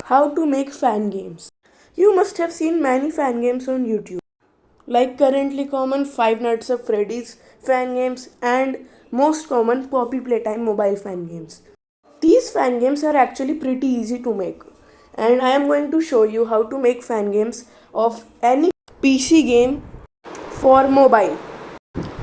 How to make fan games. You must have seen many fan games on YouTube, like currently common Five Nights at Freddy's fan games and most common Poppy Playtime mobile fan games. These fan games are actually pretty easy to make, and I am going to show you how to make fan games of any PC game for mobile.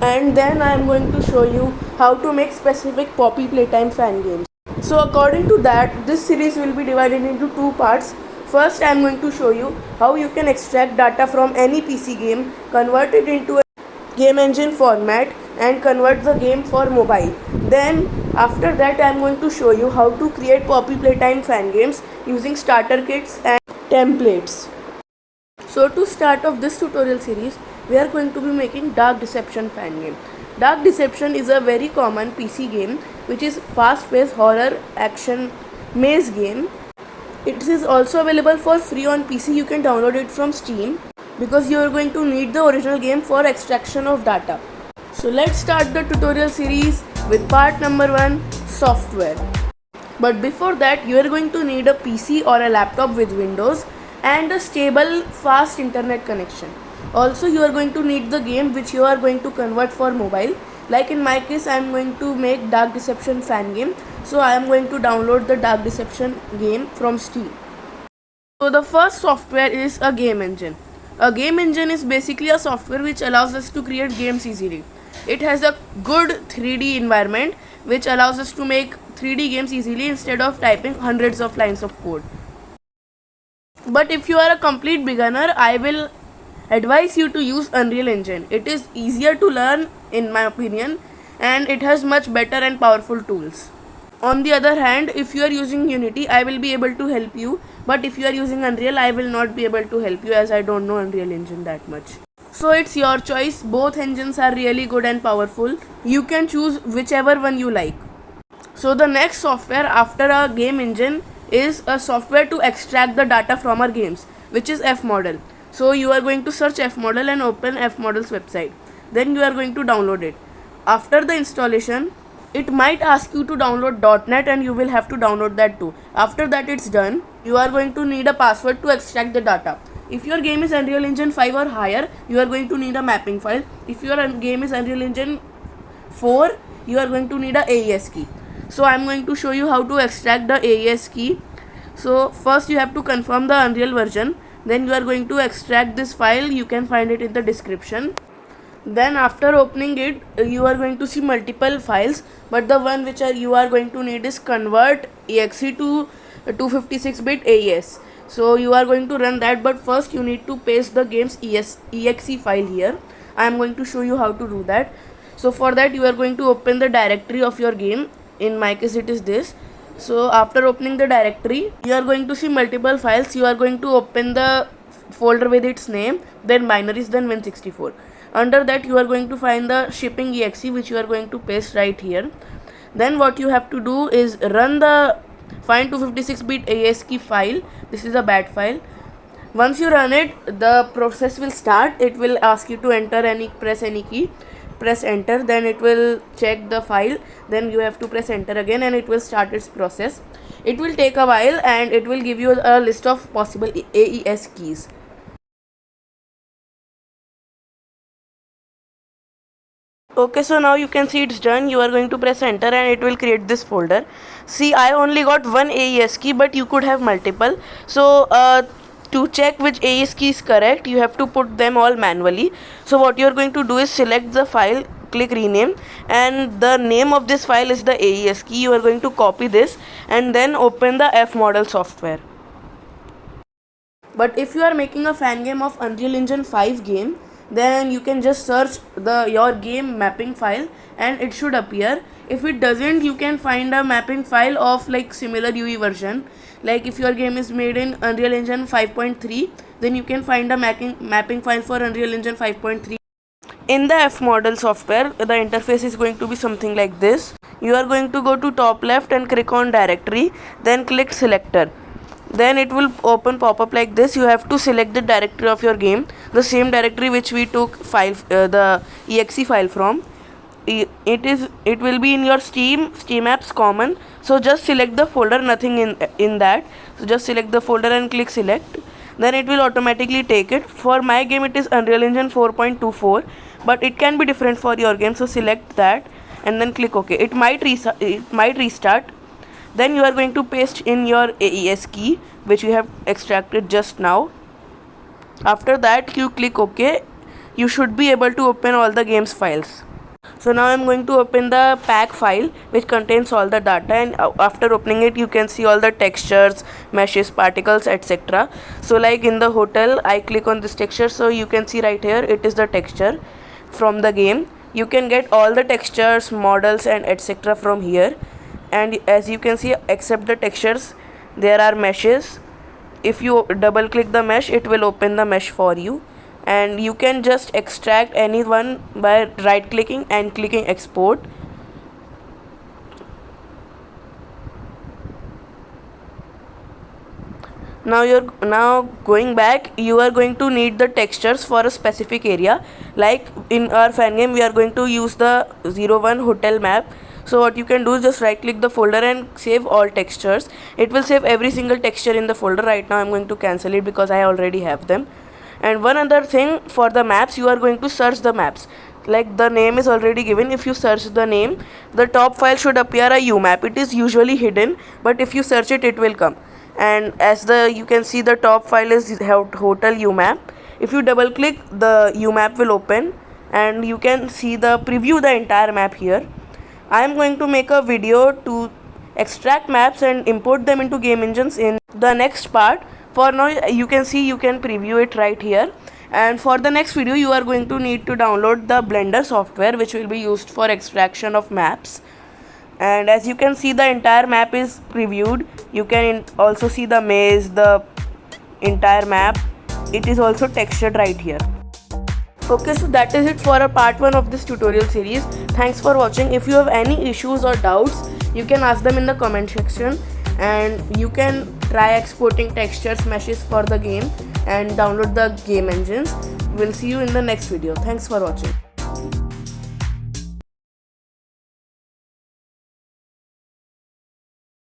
And then I am going to show you how to make specific Poppy Playtime fan games. So according to that, this series will be divided into two parts. First, I am going to show you how you can extract data from any PC game, convert it into a game engine format and convert the game for mobile. Then after that, I am going to show you how to create Poppy Playtime fan games using starter kits and templates. So to start off this tutorial series, we are going to be making Dark Deception fan game. Dark Deception is a very common PC game which is fast-paced horror action maze game. It is also available for free on PC. You can download it from Steam because you are going to need the original game for extraction of data. So let's start the tutorial series with part number 1, software. But before that, you are going to need a PC or a laptop with Windows and a stable fast internet connection. Also, you are going to need the game which you are going to convert for mobile. Like in my case, I am going to make Dark Deception fan game. So I am going to download the Dark Deception game from Steam. So the first software is a game engine. A game engine is basically a software which allows us to create games easily. It has a good 3D environment which allows us to make 3D games easily instead of typing hundreds of lines of code. But if you are a complete beginner, I will advise you to use Unreal Engine. It is easier to learn in my opinion and it has much better and powerful tools. On the other hand, if you are using Unity, I will be able to help you, but if you are using Unreal, I will not be able to help you as I don't know Unreal Engine that much. So it's your choice. Both engines are really good and powerful. You can choose whichever one you like. So the next software after a game engine is a software to extract the data from our games, which is FModel. So you are going to search FModel and open FModel's website. Then you are going to download it. After the installation, it might ask you to download .NET and you will have to download that too. After that it's done, you are going to need a password to extract the data. If your game is Unreal Engine 5 or higher, you are going to need a mapping file. If your game is Unreal Engine 4, you are going to need a AES key. So I am going to show you how to extract the AES key. So first you have to confirm the Unreal version. Then you are going to extract this file. You can find it in the description. Then after opening it, you are going to see multiple files, but the one which you are going to need is convert exe to 256-bit AES. So you are going to run that, but first you need to paste the game's exe file here. I am going to show you how to do that. So for that you are going to open the directory of your game. In my case it is this. So after opening the directory, you are going to see multiple files. You are going to open the folder with its name, then binaries, then Win64. Under that you are going to find the shipping exe which you are going to paste right here. Then what you have to do is run the find 256-bit AES key file. This is a bad file. Once you run it, the process will start. It will ask you to press any key. Press enter, then it will check the file, then you have to press enter again and it will start its process. It will take a while and it will give you a list of possible AES keys. Okay, so now you can see it's done. You are going to press enter and it will create this folder. See, I only got one AES key, but you could have multiple. So to check which AES key is correct, you have to put them all manually. So what you are going to do is select the file, click rename, and the name of this file is the AES key. You are going to copy this and then open the FModel software. But if you are making a fan game of Unreal Engine 5 game, then you can just search your game mapping file and it should appear. If it doesn't, you can find a mapping file of like similar UE version. Like if your game is made in Unreal Engine 5.3, then you can find a mapping file for Unreal Engine 5.3. In the FModel software, the interface is going to be something like this. You are going to go to top left and click on directory, then click selector. Then it will open pop-up like this. You have to select the directory of your game, the same directory which we took the exe file from. it will be in your Steam apps common. So just select the folder, nothing in that. So just select the folder and click select, then it will automatically take it. For my game it is Unreal Engine 4.24, but it can be different for your game. So select that and then click OK. It might restart. Then you are going to paste in your AES key which you have extracted just now. After that you click OK. You should be able to open all the game's files. So now I'm going to open the pack file which contains all the data, and after opening it you can see all the textures, meshes, particles, etc. So like in the hotel, I click on this texture, so you can see right here it is the texture from the game. You can get all the textures, models and etc. from here, and as you can see, except the textures, there are meshes. If you double click the mesh, it will open the mesh for you, and you can just extract any one by right clicking and clicking export. Now going back, you are going to need the textures for a specific area. Like in our fan game, we are going to use the 01 hotel map. So what you can do is just right click the folder and save all textures. It will save every single texture in the folder. Right now I'm going to cancel it because I already have them. And one other thing, for the maps, you are going to search the maps. Like the name is already given. If you search the name, the top file should appear a UMap. It is usually hidden, but if you search it, it will come. And as you can see, the top file is hotel UMap. If you double click, the UMap will open and you can see the entire map here. I am going to make a video to extract maps and import them into game engines in the next part. For now, you can see, you can preview it right here. And for the next video, you are going to need to download the Blender software which will be used for extraction of maps. And as you can see, the entire map is previewed. You can also see the maze, the entire map. It is also textured right here. Okay, so that is it for a part 1 of this tutorial series. Thanks for watching. If you have any issues or doubts, you can ask them in the comment section, and you can try exporting textures, meshes for the game and download the game engines. We'll see you in the next video. Thanks for watching.